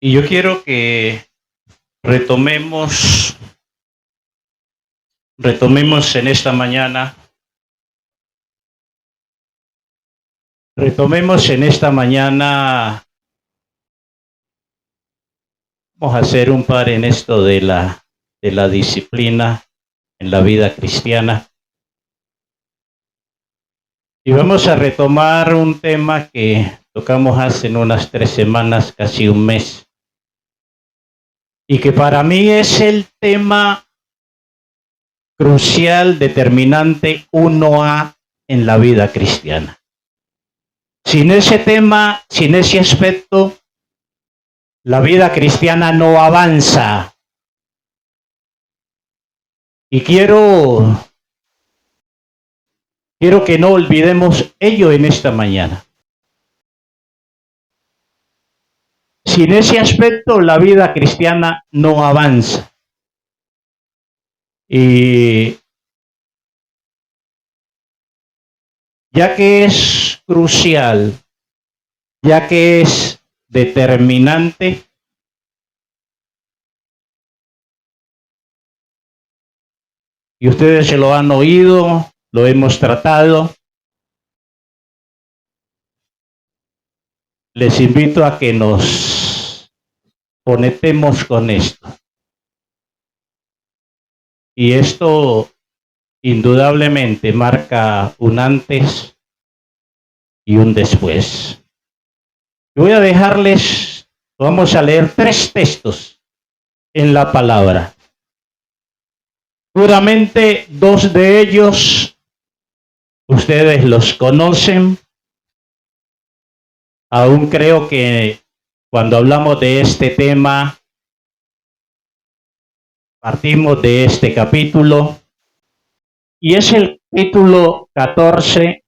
Y yo quiero que retomemos en esta mañana, vamos a hacer un par en esto de la disciplina en la vida cristiana. Y vamos a retomar un tema que tocamos hace unas 3 semanas, casi un mes. Y que para mí es el tema crucial, determinante 1A en la vida cristiana. Sin ese tema, sin ese aspecto, la vida cristiana no avanza. Y quiero que no olvidemos ello en esta mañana. Sin ese aspecto, la vida cristiana no avanza. Y ya que es crucial, ya que es determinante, y ustedes se lo han oído, lo hemos tratado, les invito a que nos conectemos con esto. Y esto indudablemente marca un antes y un después. Voy a dejarles, vamos a leer 3 textos en la palabra. Seguramente 2 de ellos ustedes los conocen. Aún creo que cuando hablamos de este tema, partimos de este capítulo, y es el capítulo 14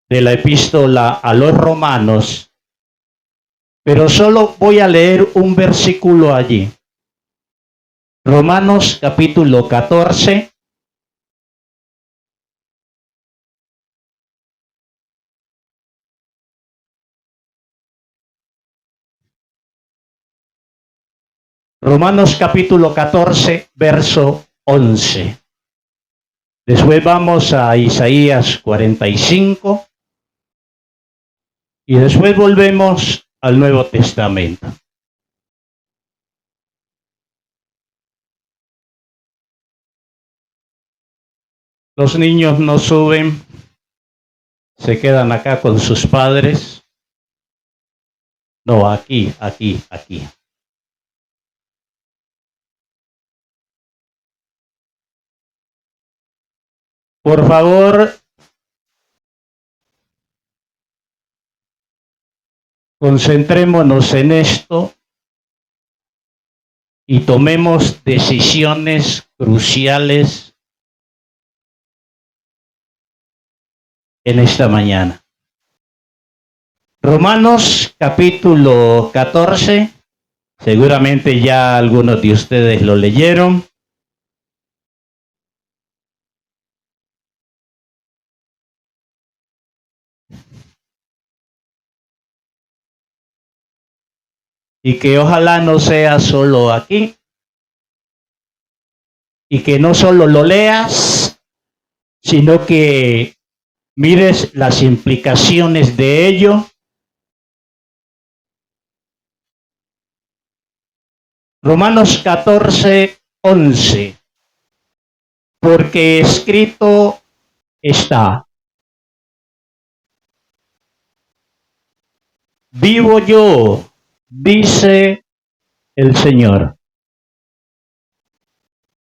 de la epístola a los Romanos, pero solo voy a leer un versículo allí. Romanos capítulo 14. Romanos capítulo 14, verso 11. Después vamos a Isaías 45 y después volvemos al Nuevo Testamento. Los niños no suben, se quedan acá con sus padres. No, aquí. Por favor, concentrémonos en esto y tomemos decisiones cruciales en esta mañana. Romanos capítulo 14, seguramente ya algunos de ustedes lo leyeron. Y que ojalá no sea solo aquí, y que no solo lo leas, sino que mires las implicaciones de ello. Romanos 14, 11. Porque escrito está: vivo yo, dice el Señor,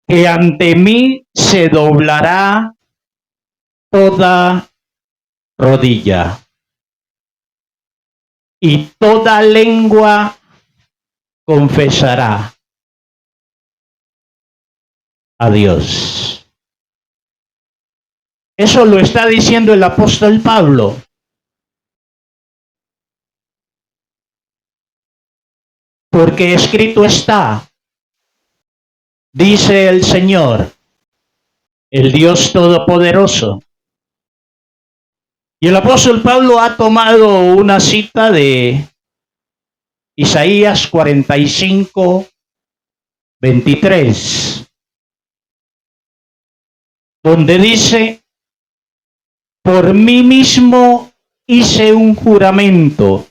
que ante mí se doblará toda rodilla y toda lengua confesará a Dios. Eso lo está diciendo el apóstol Pablo. Porque escrito está, dice el Señor, el Dios Todopoderoso. Y el apóstol Pablo ha tomado una cita de Isaías 45, 23, donde dice: por mí mismo hice un juramento,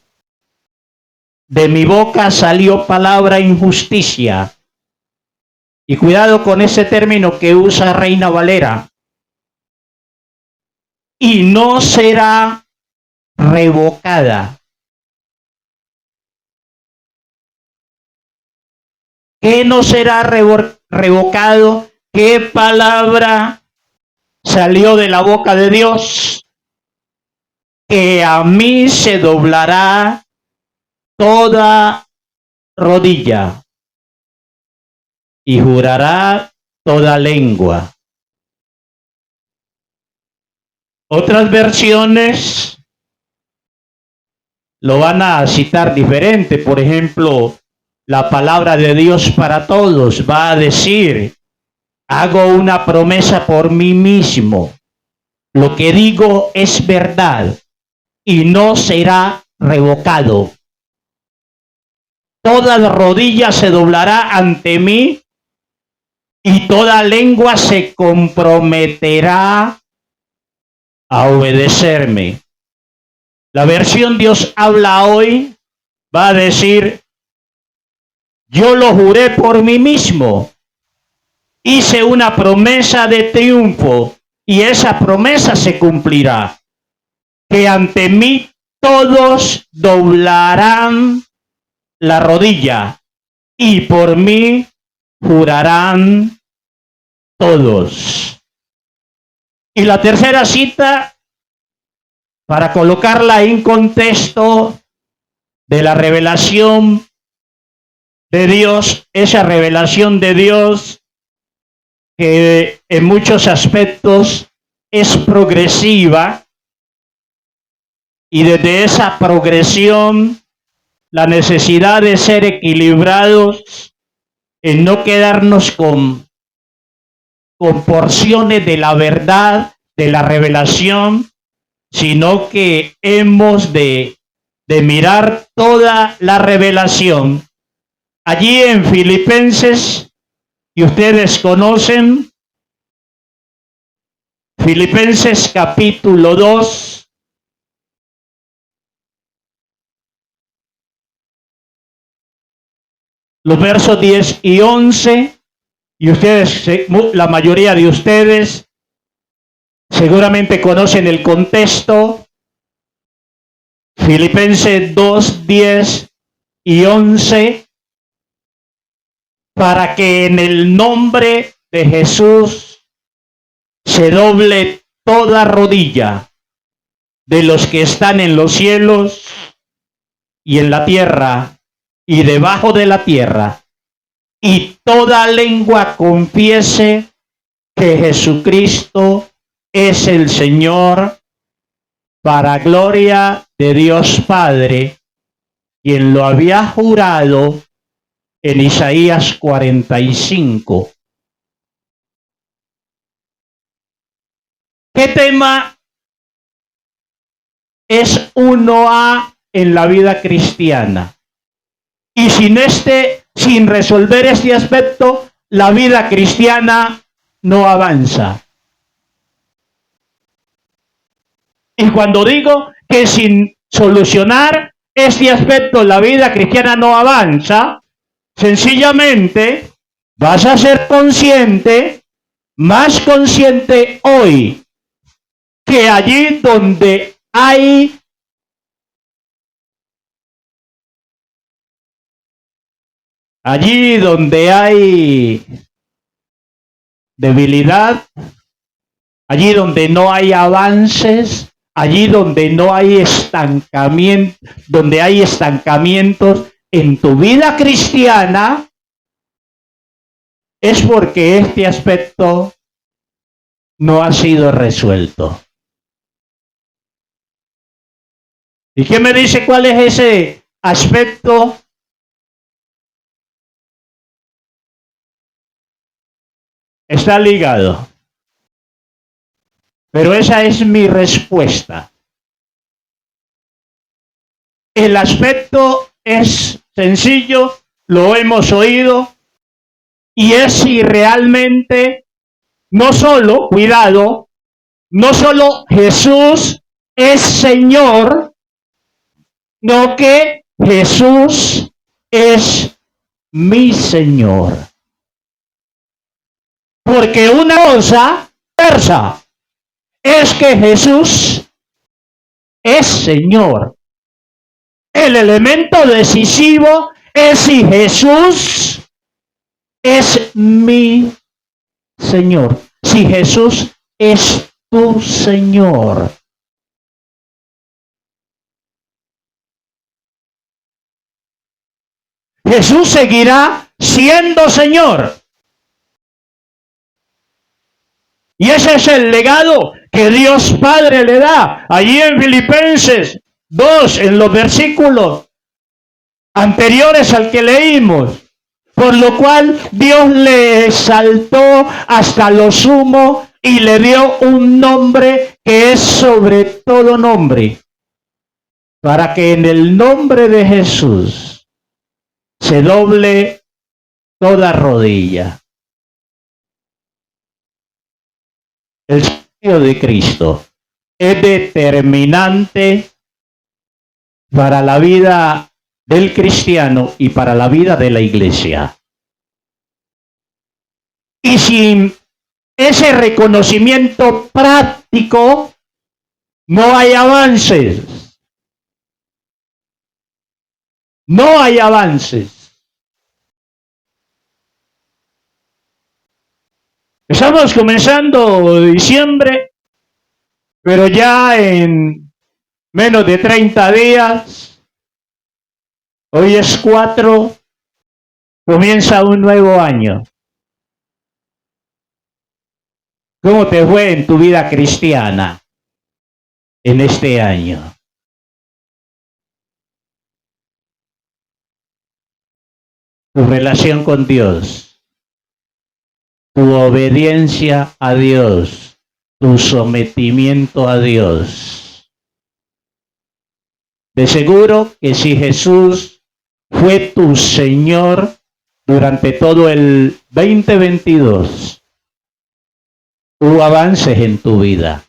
de mi boca salió palabra injusticia. Y cuidado con ese término que usa Reina Valera. Y no será revocada. ¿Qué no será revocado? ¿Qué palabra salió de la boca de Dios? Que a mí se doblará toda rodilla y jurará toda lengua. Otras versiones lo van a citar diferente. Por ejemplo, la palabra de Dios para todos va a decir: hago una promesa por mí mismo. Lo que digo es verdad y no será revocado. Toda rodilla se doblará ante mí y toda lengua se comprometerá a obedecerme. La versión Dios habla hoy va a decir: yo lo juré por mí mismo. Hice una promesa de triunfo y esa promesa se cumplirá. Que ante mí todos doblarán la rodilla y por mí jurarán todos. Y la tercera cita, para colocarla en contexto de la revelación de Dios, esa revelación de Dios que en muchos aspectos es progresiva, y desde esa progresión la necesidad de ser equilibrados en no quedarnos con porciones de la verdad, de la revelación, sino que hemos de mirar toda la revelación. Allí en Filipenses, y ustedes conocen, Filipenses capítulo 2, los versos 10 y 11, y ustedes, la mayoría de ustedes, seguramente conocen el contexto. Filipenses 2, 10 y 11, para que en el nombre de Jesús se doble toda rodilla de los que están en los cielos y en la tierra y debajo de la tierra, y toda lengua confiese que Jesucristo es el Señor, para gloria de Dios Padre, quien lo había jurado en Isaías 45. ¿Qué tema es 1A en la vida cristiana? Y sin resolver este aspecto, la vida cristiana no avanza. Y cuando digo que sin solucionar este aspecto la vida cristiana no avanza, sencillamente vas a ser consciente, más consciente hoy, que allí donde hay debilidad, allí donde no hay avances, allí donde no hay estancamiento, donde hay estancamientos en tu vida cristiana, es porque este aspecto no ha sido resuelto. ¿Y qué me dice cuál es ese aspecto? Está ligado. Pero esa es mi respuesta. El aspecto es sencillo, lo hemos oído, y es si realmente, no solo, cuidado, no solo Jesús es Señor, no que Jesús es mi Señor. Porque una cosa terza es que Jesús es Señor. El elemento decisivo es si Jesús es mi Señor. Si Jesús es tu Señor. Jesús seguirá siendo Señor. Y ese es el legado que Dios Padre le da. Allí en Filipenses 2, en los versículos anteriores al que leímos. Por lo cual Dios le exaltó hasta lo sumo y le dio un nombre que es sobre todo nombre. Para que en el nombre de Jesús se doble toda rodilla. El Señor de Cristo es determinante para la vida del cristiano y para la vida de la iglesia. Y sin ese reconocimiento práctico, no hay avances. No hay avances. Estamos comenzando diciembre, pero ya en menos de 30 días, hoy es 4, comienza un nuevo año. ¿Cómo te fue en tu vida cristiana en este año? Tu relación con Dios, tu obediencia a Dios, tu sometimiento a Dios. De seguro que si Jesús fue tu Señor durante todo el 2022, hubo avances en tu vida.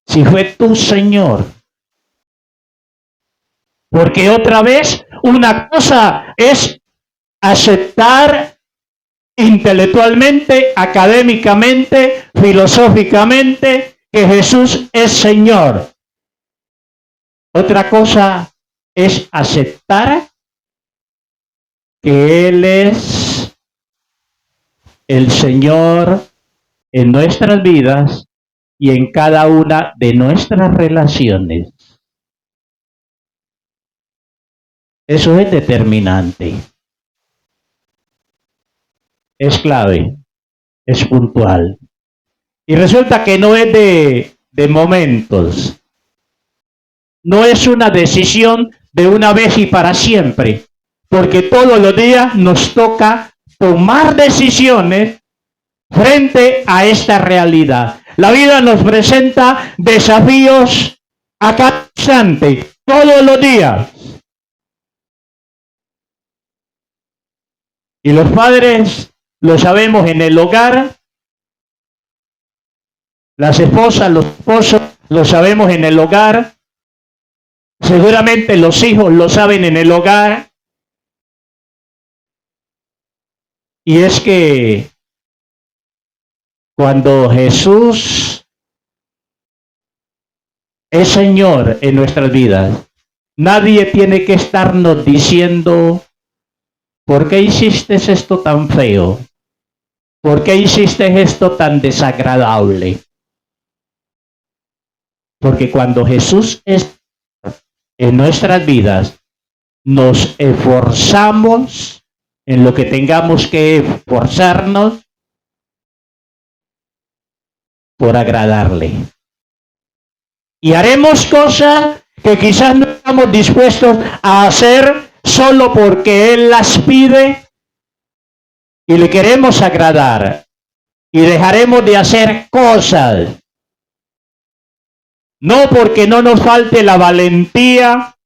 Si fue tu Señor. Porque otra vez, una cosa es aceptar intelectualmente, académicamente, filosóficamente, que Jesús es Señor. Otra cosa es aceptar que Él es el Señor en nuestras vidas y en cada una de nuestras relaciones. Eso es determinante. Es clave. Es puntual. Y resulta que no es de momentos. No es una decisión de una vez y para siempre. Porque todos los días nos toca tomar decisiones frente a esta realidad. La vida nos presenta desafíos a cada instante, todos los días. Y los padres lo sabemos en el hogar, las esposas, los esposos lo sabemos en el hogar, seguramente los hijos lo saben en el hogar. Y es que cuando Jesús es Señor en nuestras vidas, nadie tiene que estarnos diciendo: ¿por qué hiciste esto tan feo? ¿Por qué hiciste esto tan desagradable? Porque cuando Jesús es en nuestras vidas, nos esforzamos en lo que tengamos que esforzarnos por agradarle. Y haremos cosas que quizás no estamos dispuestos a hacer solo porque Él las pide y le queremos agradar. Y dejaremos de hacer cosas No porque no nos falte la valentía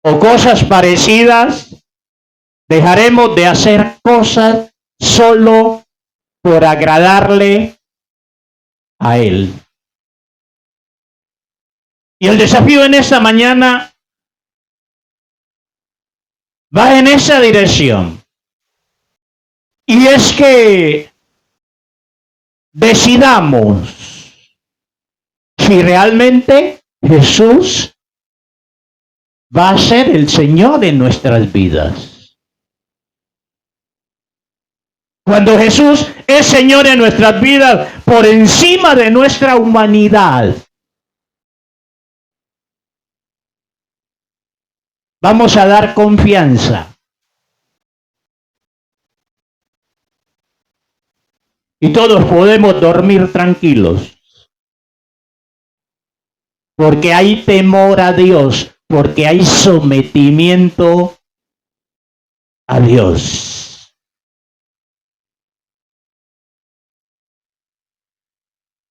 o cosas parecidas, dejaremos de hacer cosas solo por agradarle a Él. Y el desafío en esta mañana va en esa dirección. Y es que decidamos si realmente Jesús va a ser el Señor en nuestras vidas. Cuando Jesús es Señor en nuestras vidas, por encima de nuestra humanidad, vamos a dar confianza. Y todos podemos dormir tranquilos. Porque hay temor a Dios, porque hay sometimiento a Dios.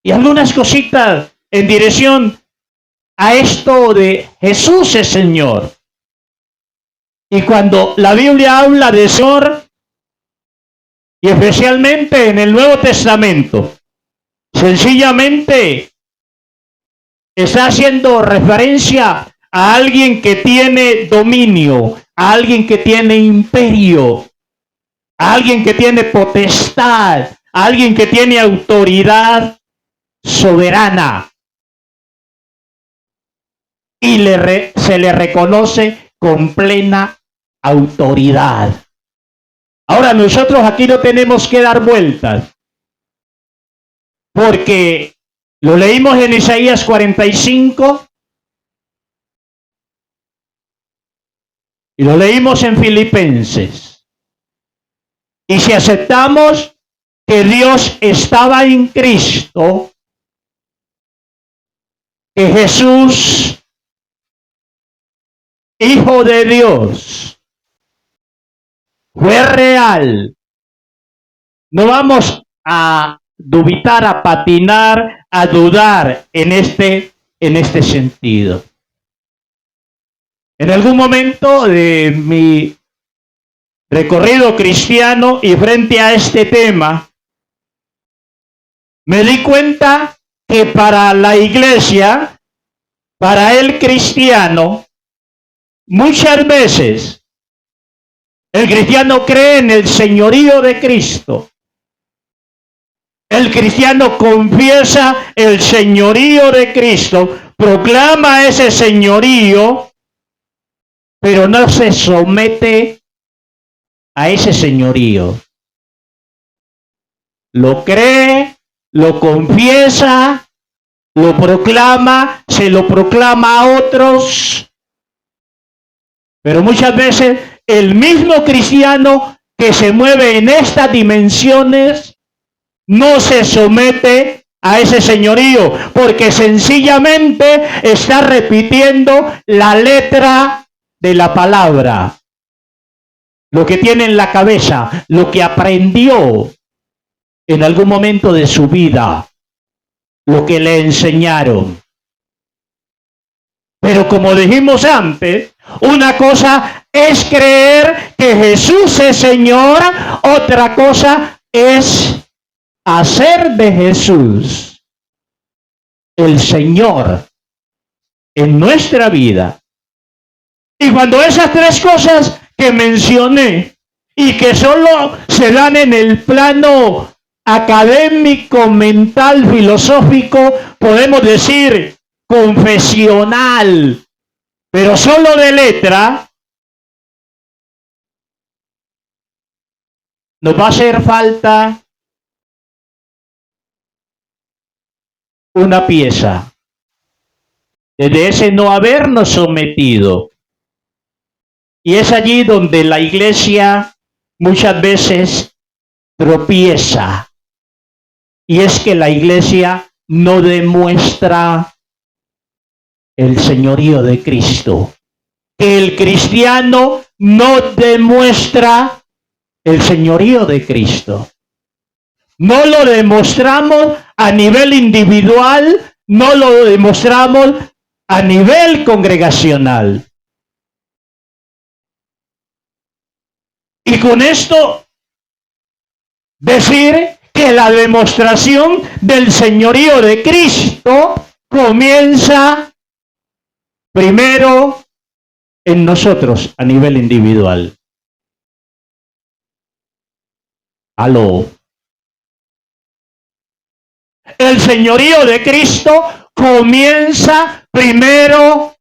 Y algunas cositas en dirección a esto de Jesús es Señor. Y cuando la Biblia habla de Señor, y especialmente en el Nuevo Testamento, sencillamente está haciendo referencia a alguien que tiene dominio, a alguien que tiene imperio, a alguien que tiene potestad, a alguien que tiene autoridad soberana. Y se le reconoce con plena autoridad. Ahora nosotros aquí no tenemos que dar vueltas, porque lo leímos en Isaías 45 y lo leímos en Filipenses. Y si aceptamos que Dios estaba en Cristo, que Jesús, Hijo de Dios, fue real, no vamos a dubitar, a patinar, a dudar en este sentido. En algún momento de mi recorrido cristiano y frente a este tema, me di cuenta que para la iglesia, para el cristiano, muchas veces el cristiano cree en el señorío de Cristo. El cristiano confiesa el señorío de Cristo, proclama ese señorío, pero no se somete a ese señorío. Lo cree, lo confiesa, lo proclama, se lo proclama a otros, pero muchas veces el mismo cristiano que se mueve en estas dimensiones no se somete a ese señorío, porque sencillamente está repitiendo la letra de la palabra, lo que tiene en la cabeza, lo que aprendió en algún momento de su vida, lo que le enseñaron. Pero como dijimos antes, una cosa es creer que Jesús es Señor, otra cosa es hacer de Jesús el Señor en nuestra vida. Y cuando esas tres cosas que mencioné y que solo se dan en el plano académico, mental, filosófico, podemos decir confesional, pero solo de letra, nos va a hacer falta una pieza. Desde ese no habernos sometido. Y es allí donde la iglesia muchas veces tropieza. Y es que la iglesia no demuestra el señorío de Cristo. Que el cristiano no demuestra el señorío de Cristo. No lo demostramos a nivel individual, no lo demostramos a nivel congregacional. Y con esto decir que la demostración del señorío de Cristo comienza primero en nosotros a nivel individual. Aló. El señorío de Cristo comienza primero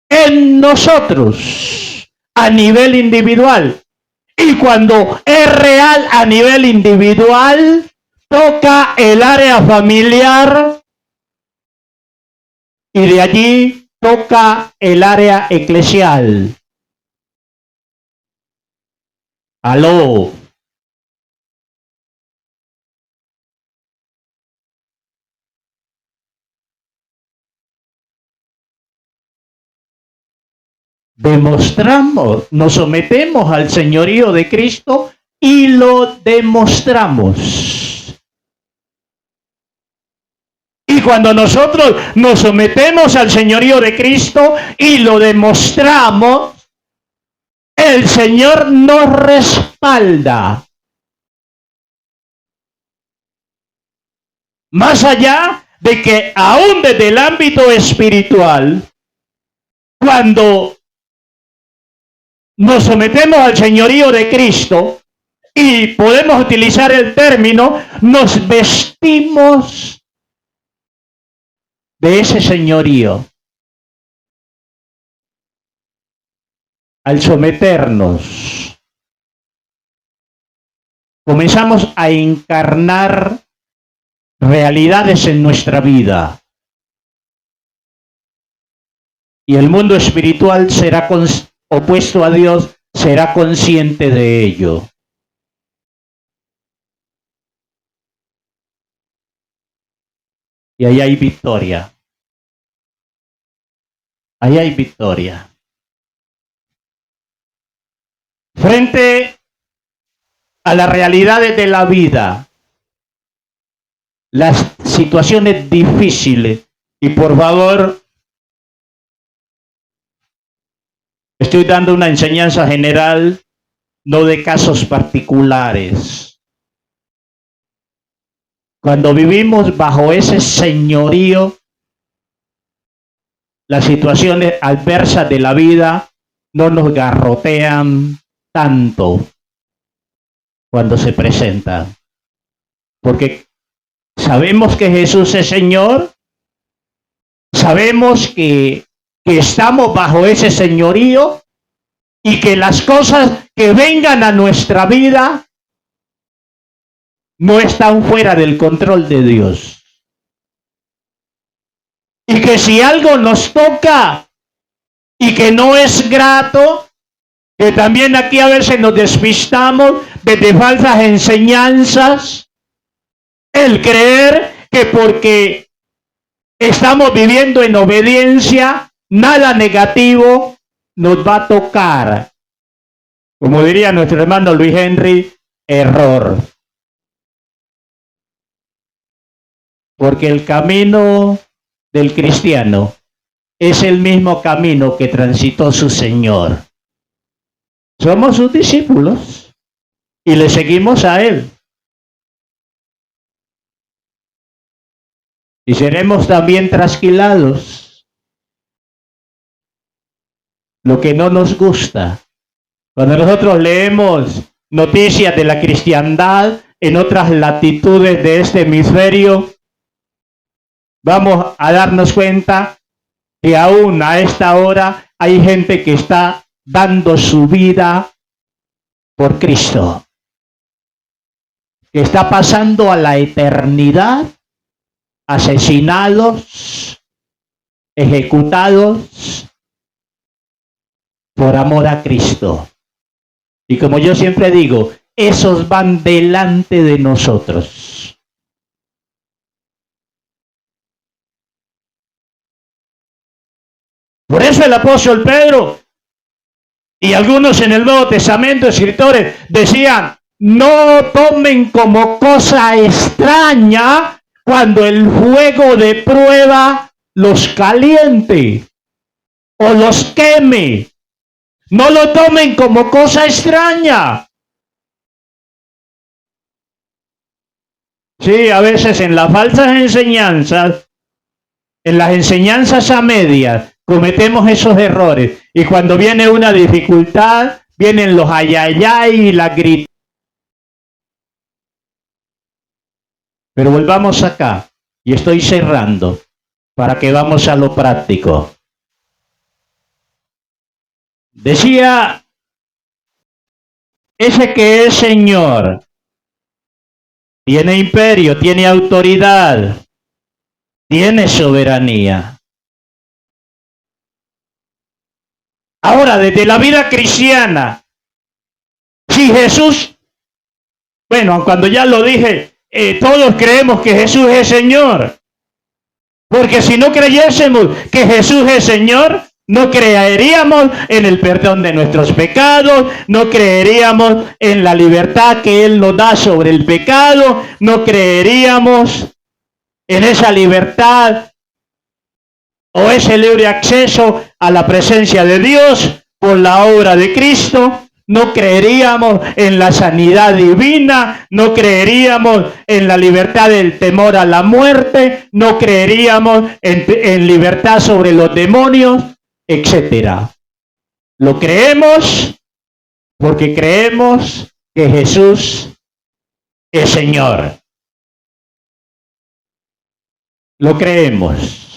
en nosotros a nivel individual. Y cuando es real a nivel individual, toca el área familiar y de allí toca el área eclesial. Aló. Demostramos, nos sometemos al señorío de Cristo y lo demostramos. Y cuando nosotros nos sometemos al señorío de Cristo y lo demostramos, el Señor nos respalda. Más allá de que aún desde el ámbito espiritual, cuando nos sometemos al señorío de Cristo y podemos utilizar el término, nos vestimos de ese señorío. Al someternos, comenzamos a encarnar realidades en nuestra vida. Y el mundo espiritual será opuesto a Dios, será consciente de ello. Y ahí hay victoria. Ahí hay victoria. Frente a las realidades de la vida, las situaciones difíciles, y por favor, estoy dando una enseñanza general, no de casos particulares. Cuando vivimos bajo ese señorío, las situaciones adversas de la vida no nos garrotean tanto cuando se presentan. Porque sabemos que Jesús es Señor, sabemos que estamos bajo ese señorío y que las cosas que vengan a nuestra vida no están fuera del control de Dios. Y que si algo nos toca y que no es grato, que también aquí a veces nos despistamos de falsas enseñanzas, el creer que porque estamos viviendo en obediencia, nada negativo nos va a tocar. Como diría nuestro hermano Luis Henry, error. Porque el camino del cristiano es el mismo camino que transitó su Señor. Somos sus discípulos y le seguimos a Él. Y seremos también trasquilados. Lo que no nos gusta. Cuando nosotros leemos noticias de la cristiandad en otras latitudes de este hemisferio, vamos a darnos cuenta que aún a esta hora hay gente que está dando su vida por Cristo, que está pasando a la eternidad, asesinados, ejecutados por amor a Cristo. Y como yo siempre digo, esos van delante de nosotros. Por eso el apóstol Pedro y algunos en el Nuevo Testamento, escritores, decían, no tomen como cosa extraña cuando el fuego de prueba los caliente o los queme. No lo tomen como cosa extraña. Sí, a veces en las falsas enseñanzas, en las enseñanzas a medias, cometemos esos errores. Y cuando viene una dificultad, vienen los ayayay y la grita. Pero volvamos acá, y estoy cerrando, para que vamos a lo práctico. Decía, ese que es Señor, tiene imperio, tiene autoridad, tiene soberanía. Ahora, desde la vida cristiana, si Jesús, bueno, cuando ya lo dije, todos creemos que Jesús es Señor. Porque si no creyésemos que Jesús es Señor, no creeríamos en el perdón de nuestros pecados, no creeríamos en la libertad que Él nos da sobre el pecado, no creeríamos en esa libertad o ese libre acceso a la presencia de Dios por la obra de Cristo. No creeríamos en la sanidad divina, no creeríamos en la libertad del temor a la muerte, no creeríamos en libertad sobre los demonios, etc. Lo creemos porque creemos que Jesús es Señor. Lo creemos.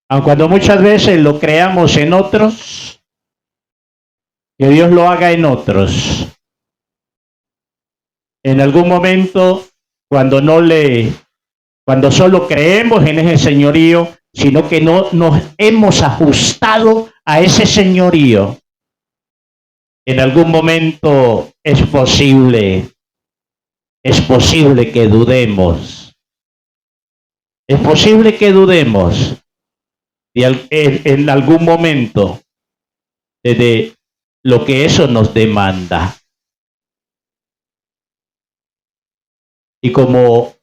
Aun cuando muchas veces lo creamos en otros, que Dios lo haga en otros. En algún momento, cuando solo creemos en ese señorío, sino que no nos hemos ajustado a ese señorío, en algún momento es posible que dudemos. Es posible que dudemos en algún momento de lo que eso nos demanda. Y como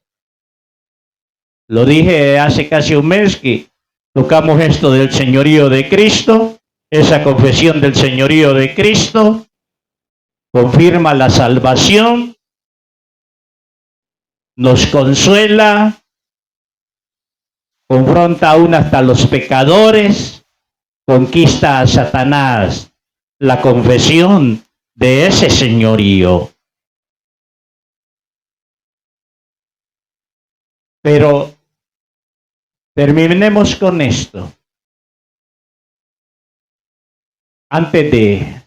lo dije hace casi un mes que tocamos esto del señorío de Cristo, esa confesión del señorío de Cristo confirma la salvación, nos consuela, confronta aún hasta los pecadores, conquista a Satanás, la confesión de ese señorío. Pero terminemos con esto. Antes de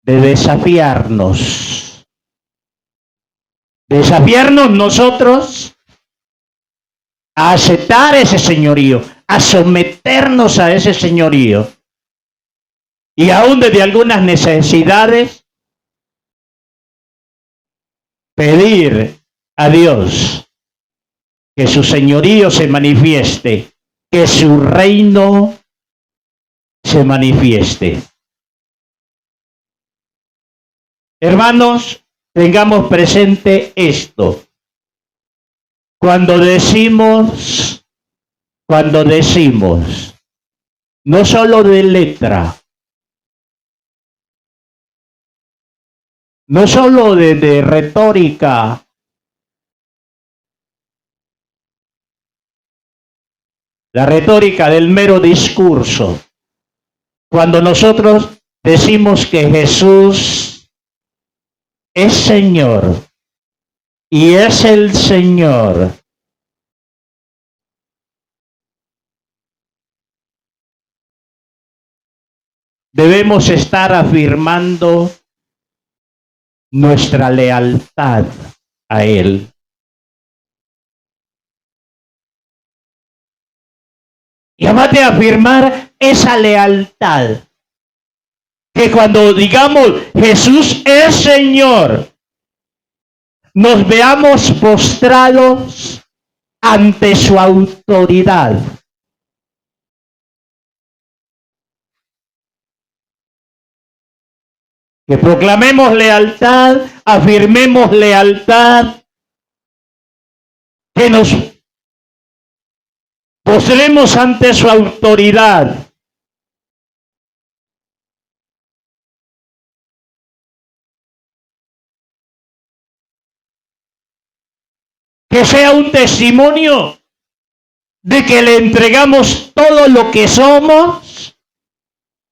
desafiarnos nosotros a aceptar ese señorío, a someternos a ese señorío. Y aún desde algunas necesidades, pedir a Dios que su señorío se manifieste, que su reino se manifieste. Hermanos, tengamos presente esto. Cuando decimos, no solo de letra, no solo de retórica, la retórica del mero discurso. Cuando nosotros decimos que Jesús es Señor y es el Señor, debemos estar afirmando nuestra lealtad a Él. Y además de afirmar esa lealtad, que cuando digamos Jesús es Señor, nos veamos postrados ante su autoridad. Que proclamemos lealtad, afirmemos lealtad, que nos postremos ante su autoridad. Que sea un testimonio de que le entregamos todo lo que somos,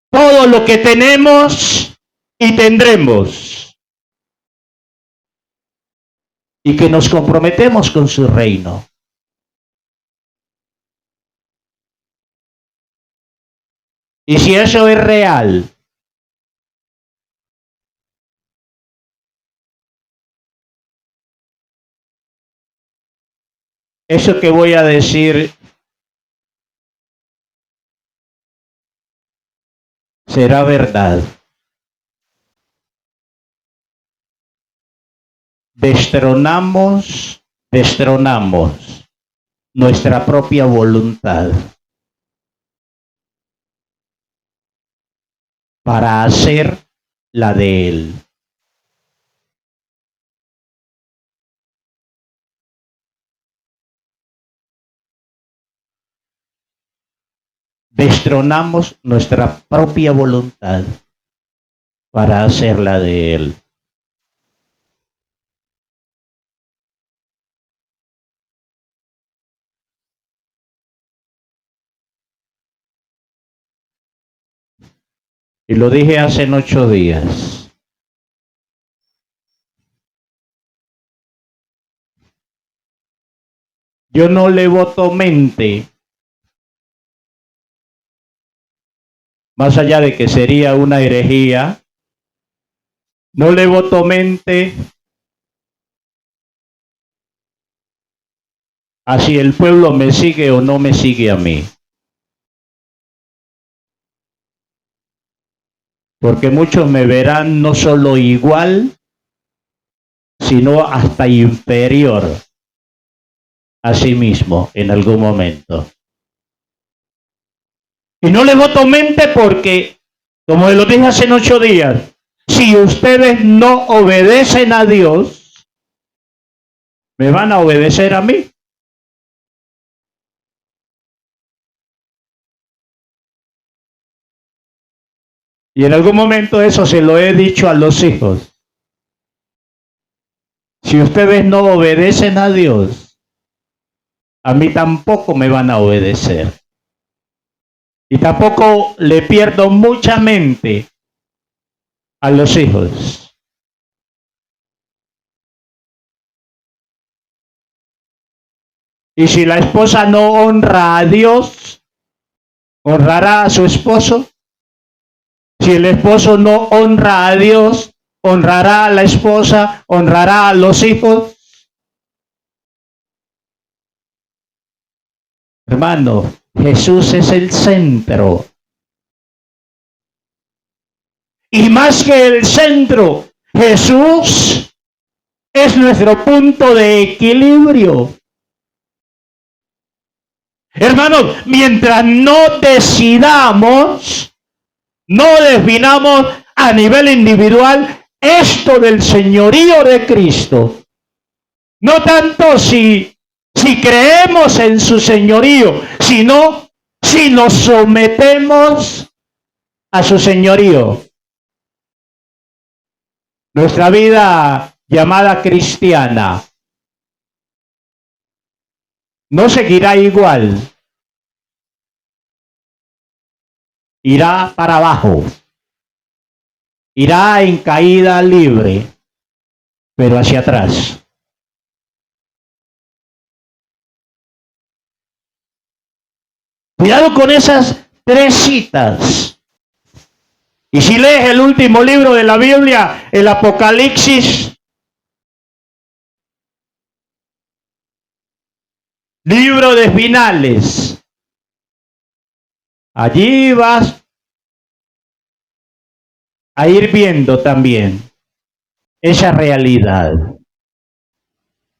todo lo que tenemos y tendremos. Y que nos comprometemos con su reino. Y si eso es real, eso que voy a decir será verdad. Destronamos nuestra propia voluntad para hacer la de Él. Destronamos nuestra propia voluntad para hacer la de Él. Y lo dije hace 8 días. Yo no le voto mente, más allá de que sería una herejía, no le voto mente a si el pueblo me sigue o no me sigue a mí. Porque muchos me verán no solo igual, sino hasta inferior a sí mismo en algún momento. Y no le voto mente porque, como lo dije hace 8 días, si ustedes no obedecen a Dios, me van a obedecer a mí. Y en algún momento eso se lo he dicho a los hijos. Si ustedes no obedecen a Dios, a mí tampoco me van a obedecer. Y tampoco le pierdo mucha mente a los hijos. Y si la esposa no honra a Dios, ¿honrará a su esposo? Si el esposo no honra a Dios, ¿honrará a la esposa? ¿Honrará a los hijos? Hermano, Jesús es el centro. Y más que el centro, Jesús es nuestro punto de equilibrio. Hermanos, mientras no decidamos, no definamos a nivel individual esto del señorío de Cristo, no tanto si creemos en su señorío, sino si nos sometemos a su señorío. Nuestra vida llamada cristiana no seguirá igual. Irá para abajo. Irá en caída libre, pero hacia atrás. Cuidado con esas 3 citas. Y si lees el último libro de la Biblia, el Apocalipsis, libro de finales, allí vas a ir viendo también esa realidad.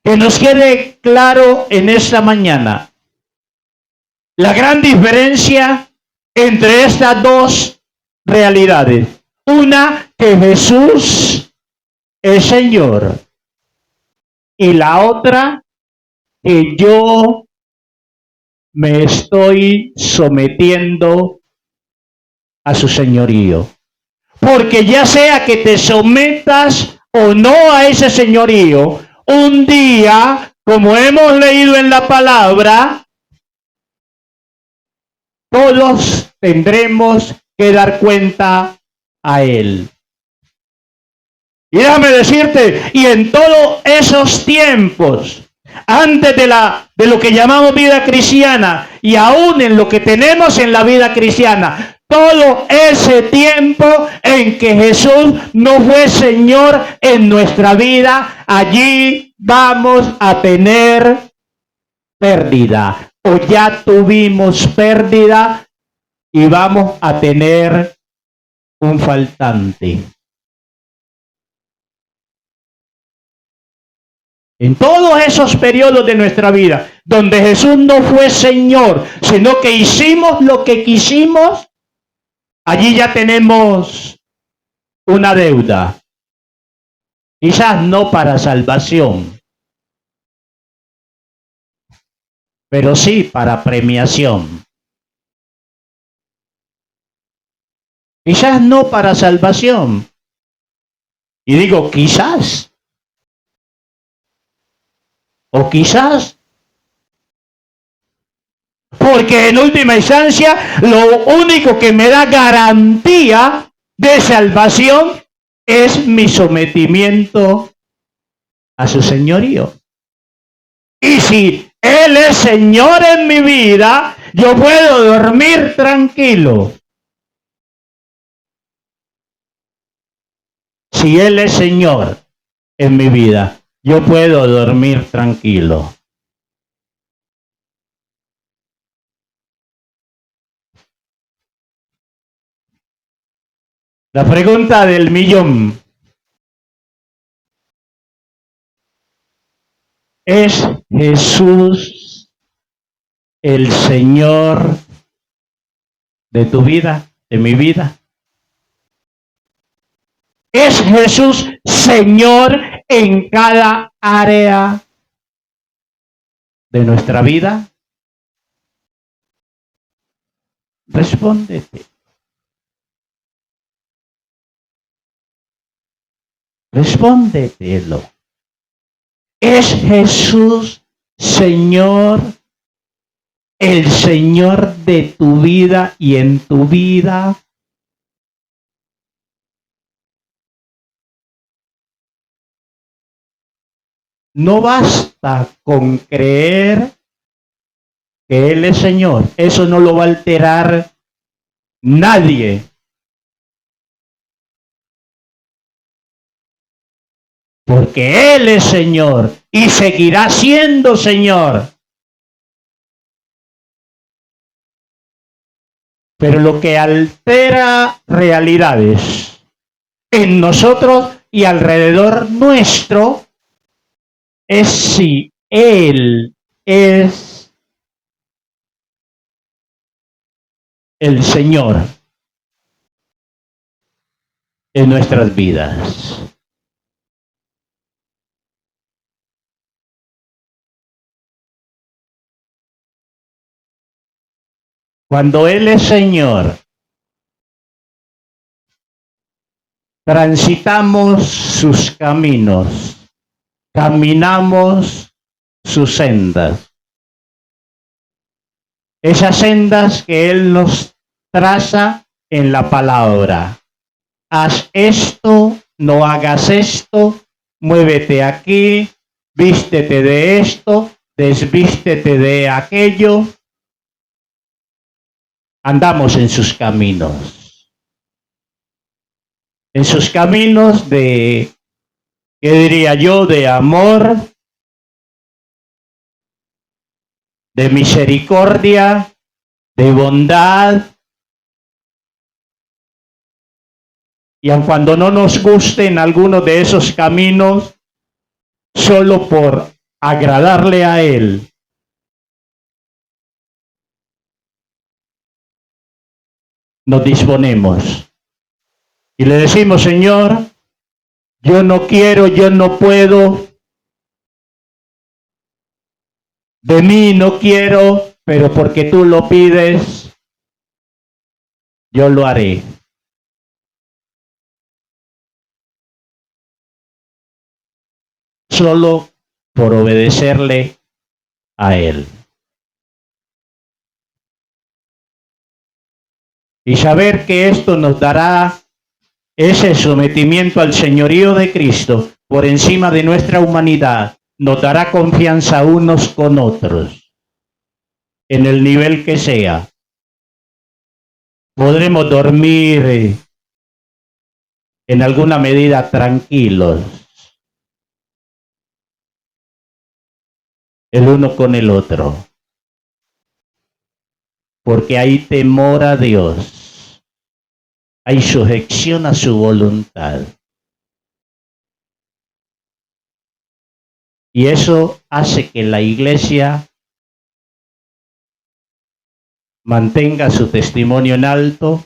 Que nos quede claro en esta mañana la gran diferencia entre estas 2 realidades. Una que Jesús es Señor. Y la otra, que yo me estoy sometiendo a su señorío. Porque ya sea que te sometas o no a ese señorío, un día, como hemos leído en la palabra, todos tendremos que dar cuenta a Él. Y déjame decirte, y en todos esos tiempos, antes de lo que llamamos vida cristiana, y aún en lo que tenemos en la vida cristiana, todo ese tiempo en que Jesús no fue Señor en nuestra vida, allí vamos a tener pérdida, o ya tuvimos pérdida y vamos a tener un faltante. En todos esos periodos de nuestra vida, donde Jesús no fue Señor, sino que hicimos lo que quisimos, allí ya tenemos una deuda. Quizás no para salvación, pero sí para premiación. Quizás no para salvación. Y digo quizás. O quizás, porque en última instancia, lo único que me da garantía de salvación es mi sometimiento a su señorío. Y si Él es Señor en mi vida, yo puedo dormir tranquilo. Si Él es Señor en mi vida, yo puedo dormir tranquilo. La pregunta del millón. ¿Es Jesús el Señor de tu vida, de mi vida? ¿Es Jesús Señor en cada área de nuestra vida? Respóndete. Respóndetelo. ¿Es Jesús Señor, el Señor de tu vida y en tu vida? No basta con creer que Él es Señor. Eso no lo va a alterar nadie. Porque Él es Señor y seguirá siendo Señor. Pero lo que altera realidades en nosotros y alrededor nuestro es si Él es el Señor en nuestras vidas. Cuando Él es Señor, transitamos sus caminos, caminamos sus sendas. Esas sendas que Él nos traza en la palabra. Haz esto, no hagas esto, muévete aquí, vístete de esto, desvístete de aquello. Andamos en sus caminos. En sus caminos de, ¿qué diría yo? De amor, de misericordia, de bondad. Y aun cuando no nos gusten algunos de esos caminos, solo por agradarle a Él, nos disponemos Y le decimos, Señor, yo no quiero, yo no puedo, de mí no quiero, pero porque tú lo pides, yo lo haré. Solo por obedecerle a Él. Y saber que esto nos dará ese sometimiento al señorío de Cristo por encima de nuestra humanidad, nos dará confianza unos con otros, en el nivel que sea. Podremos dormir en alguna medida tranquilos, el uno con el otro, porque hay temor a Dios, hay sujeción a su voluntad. Y eso hace que la iglesia mantenga su testimonio en alto,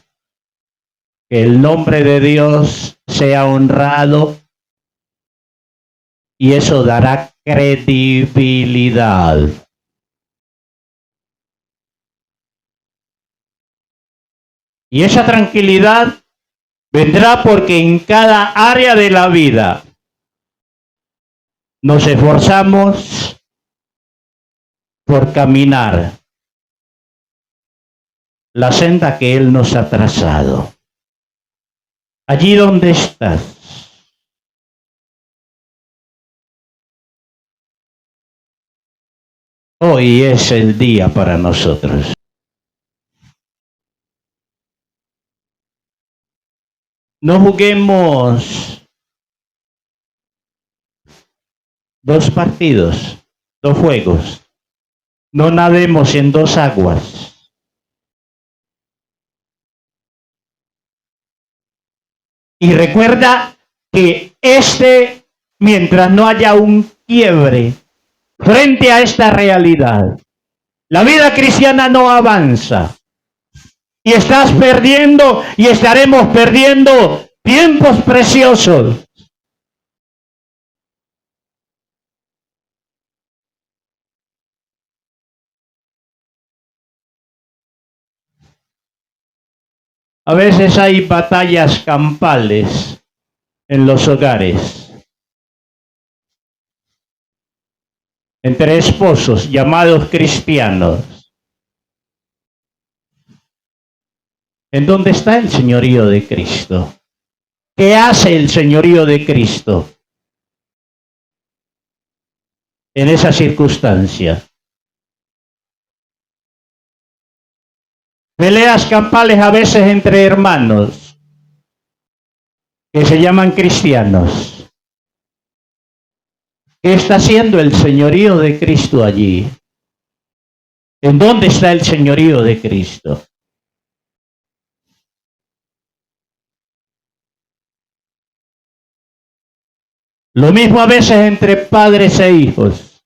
que el nombre de Dios sea honrado, y eso dará credibilidad. Y esa tranquilidad vendrá porque en cada área de la vida nos esforzamos por caminar la senda que Él nos ha trazado. Allí donde estás, hoy es el día para nosotros. No juguemos dos partidos, dos juegos. No nademos en dos aguas. Y recuerda que mientras no haya un quiebre frente a esta realidad, la vida cristiana no avanza. Y estás perdiendo y estaremos perdiendo tiempos preciosos. A veces hay batallas campales en los hogares entre esposos llamados cristianos. ¿En dónde está el señorío de Cristo? ¿Qué hace el señorío de Cristo en esa circunstancia? Peleas campales a veces entre hermanos que se llaman cristianos. ¿Qué está haciendo el señorío de Cristo allí? ¿En dónde está el señorío de Cristo? Lo mismo a veces entre padres e hijos.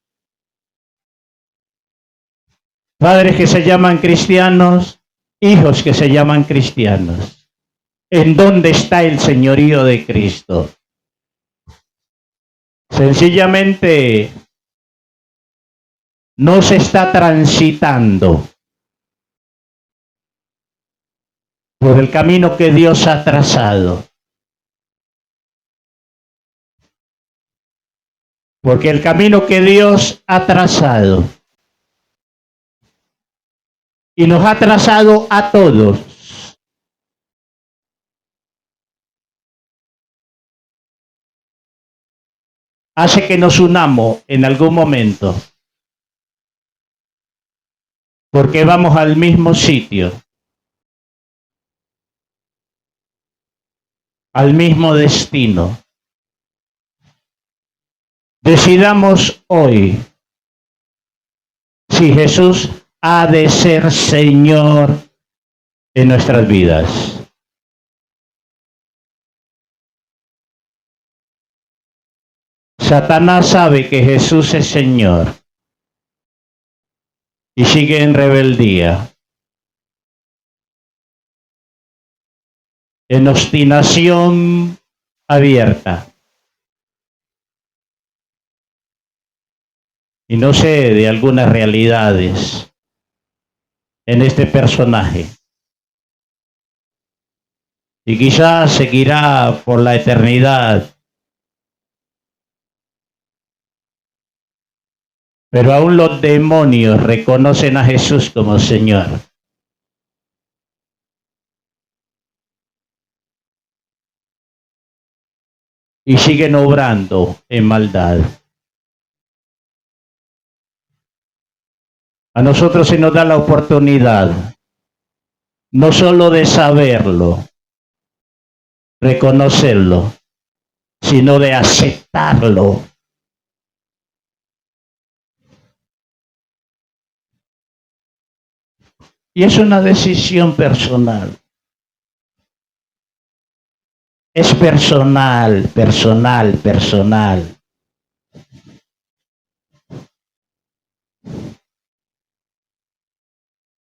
Padres que se llaman cristianos, hijos que se llaman cristianos. ¿En dónde está el señorío de Cristo? Sencillamente no se está transitando por el camino que Dios ha trazado. Porque el camino que Dios ha trazado y nos ha trazado a todos hace que nos unamos en algún momento, porque vamos al mismo sitio, al mismo destino. Decidamos hoy si Jesús ha de ser Señor en nuestras vidas. Satanás sabe que Jesús es Señor y sigue en rebeldía. en obstinación abierta. Y no sé de algunas realidades en este personaje. Y quizás seguirá por la eternidad. Pero aún los demonios reconocen a Jesús como Señor. Y siguen obrando en maldad. A nosotros se nos da la oportunidad no solo de saberlo, reconocerlo, sino de aceptarlo. Y es una decisión personal. Es personal, personal, personal.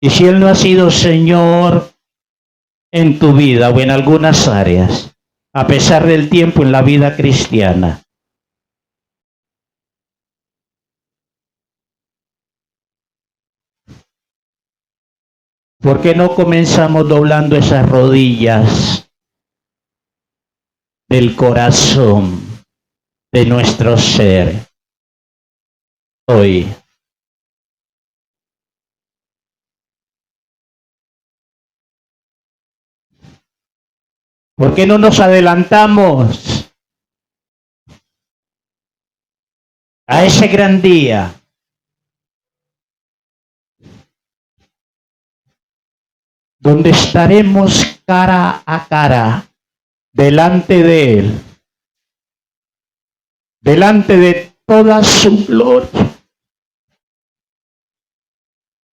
Y si Él no ha sido Señor en tu vida o en algunas áreas, a pesar del tiempo en la vida cristiana, ¿por qué no comenzamos doblando esas rodillas del corazón de nuestro ser hoy? ¿Por qué no nos adelantamos a ese gran día donde estaremos cara a cara delante de Él, delante de toda su gloria,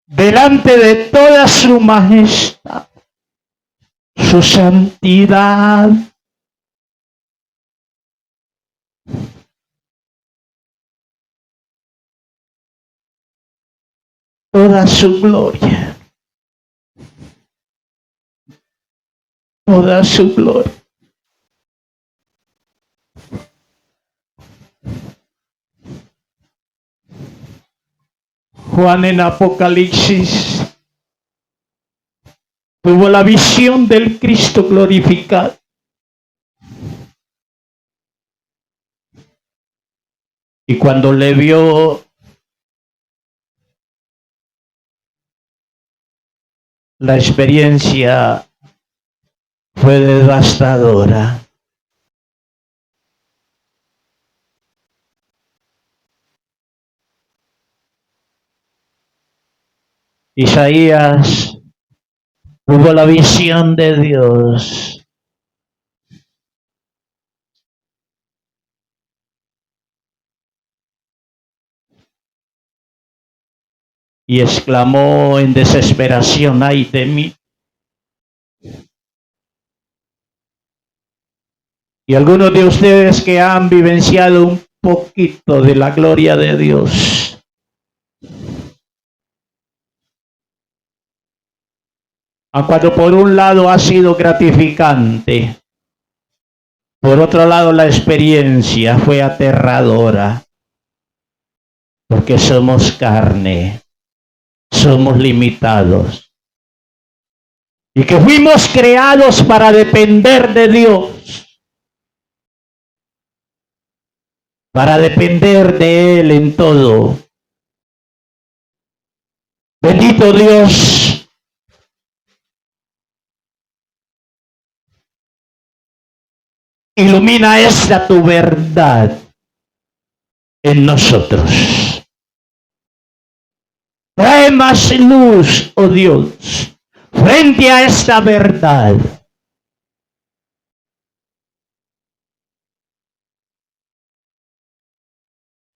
delante de toda su majestad, su santidad, toda su gloria, toda su gloria. Juan en Apocalipsis tuvo la visión del Cristo glorificado. Y cuando le vio, la experiencia fue devastadora. Isaías tuvo la visión de Dios. Y exclamó en desesperación: ¡ay de mí! Y algunos de ustedes que han vivenciado un poquito de la gloria de Dios, cuando por un lado ha sido gratificante, por otro lado la experiencia fue aterradora, porque somos carne, somos limitados, y que fuimos creados para depender de Dios, para depender de Él en todo. Bendito Dios, ilumina esta tu verdad en nosotros. Trae más luz, oh Dios, frente a esta verdad.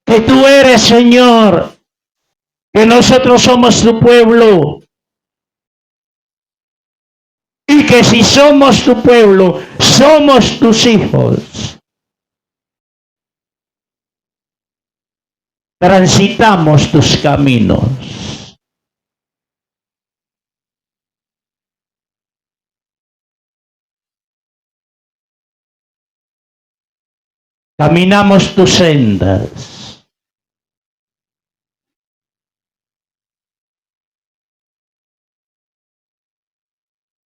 Que tú eres, Señor, que nosotros somos tu pueblo. Y que si somos tu pueblo, somos tus hijos. Transitamos tus caminos. caminamos tus sendas.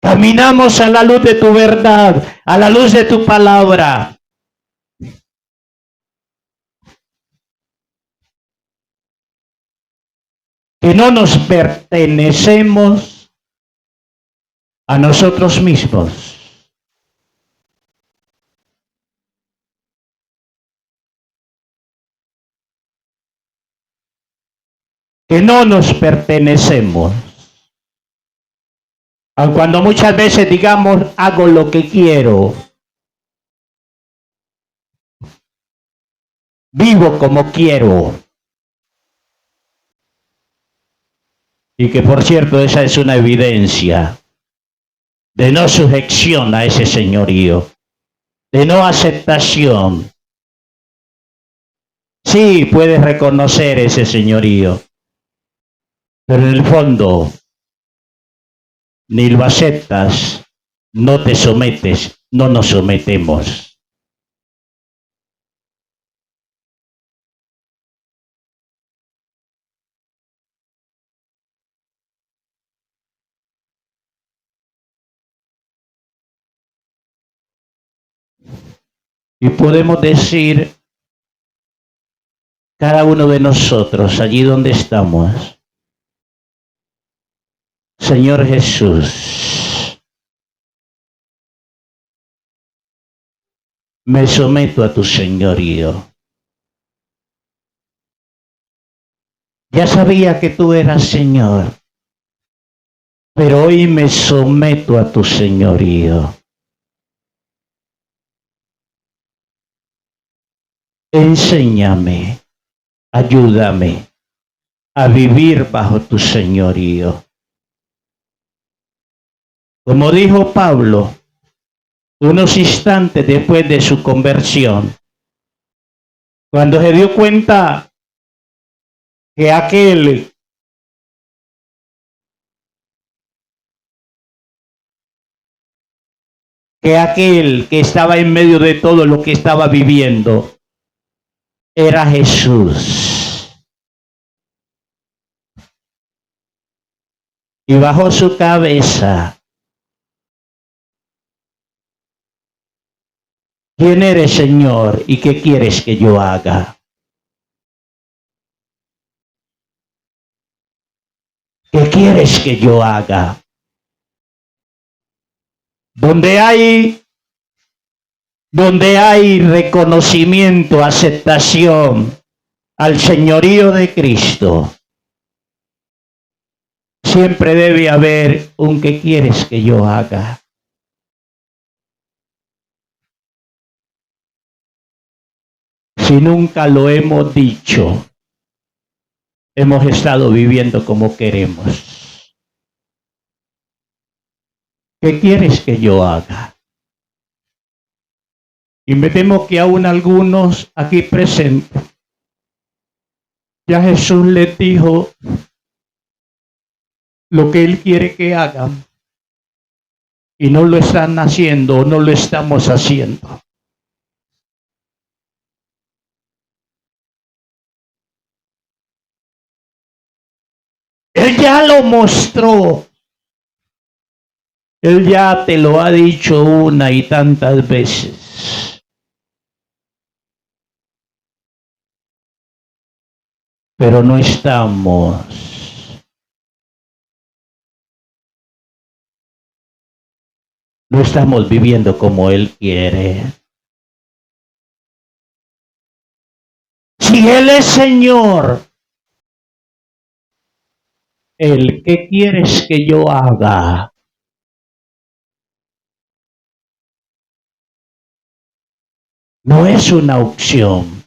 Caminamos a la luz de tu verdad, a la luz de tu palabra. Que no nos pertenecemos a nosotros mismos. Que no nos pertenecemos. Aun cuando muchas veces digamos, hago lo que quiero. Vivo como quiero. Y que por cierto esa es una evidencia de no sujeción a ese señorío, de no aceptación. Sí, puedes reconocer ese señorío, pero en el fondo ni lo aceptas, no te sometes, no nos sometemos. Y podemos decir, cada uno de nosotros, allí donde estamos, Señor Jesús, me someto a tu señorío. Ya sabía que tú eras Señor, pero hoy me someto a tu señorío. Enséñame, ayúdame a vivir bajo tu señorío. Como dijo Pablo, unos instantes después de su conversión, cuando se dio cuenta que aquel que estaba en medio de todo lo que estaba viviendo era Jesús. Y bajó su cabeza. ¿Quién eres, Señor? ¿Y qué quieres que yo haga? ¿Qué quieres que yo haga? Donde hay reconocimiento, aceptación al señorío de Cristo, siempre debe haber un ¿qué quieres que yo haga? Si nunca lo hemos dicho, hemos estado viviendo como queremos. ¿Qué quieres que yo haga? Y me temo que aún algunos aquí presentes, ya Jesús les dijo lo que Él quiere que hagan y no lo están haciendo o no lo estamos haciendo. Él ya lo mostró. Él ya te lo ha dicho una y tantas veces. Pero no estamos viviendo como Él quiere. Si Él es Señor, el ¿qué quieres que yo haga? No es una opción,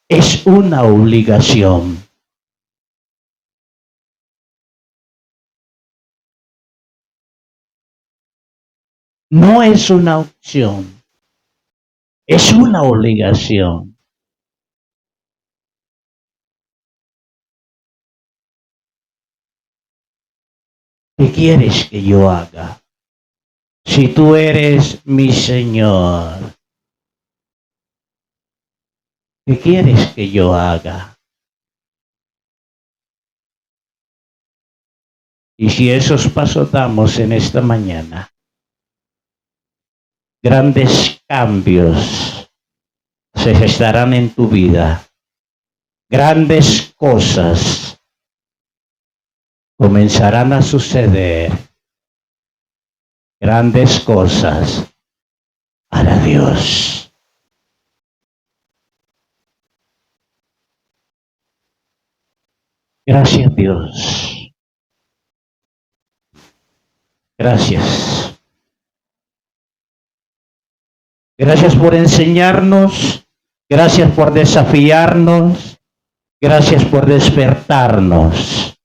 es una obligación. No es una opción, es una obligación. ¿Qué quieres que yo haga? Si tú eres mi Señor, ¿Qué quieres que yo haga? Y si esos pasos damos en esta mañana, grandes cambios se gestarán en tu vida. Grandes cosas comenzarán a suceder. Grandes cosas hará Dios. Gracias, Dios. Gracias. Gracias por enseñarnos. Gracias por desafiarnos. Gracias por despertarnos.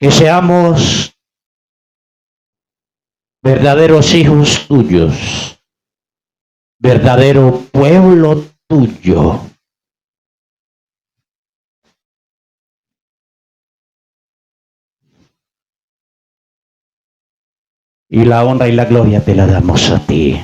Que seamos verdaderos hijos tuyos. Verdadero pueblo tuyo. Y la honra y la gloria te la damos a ti.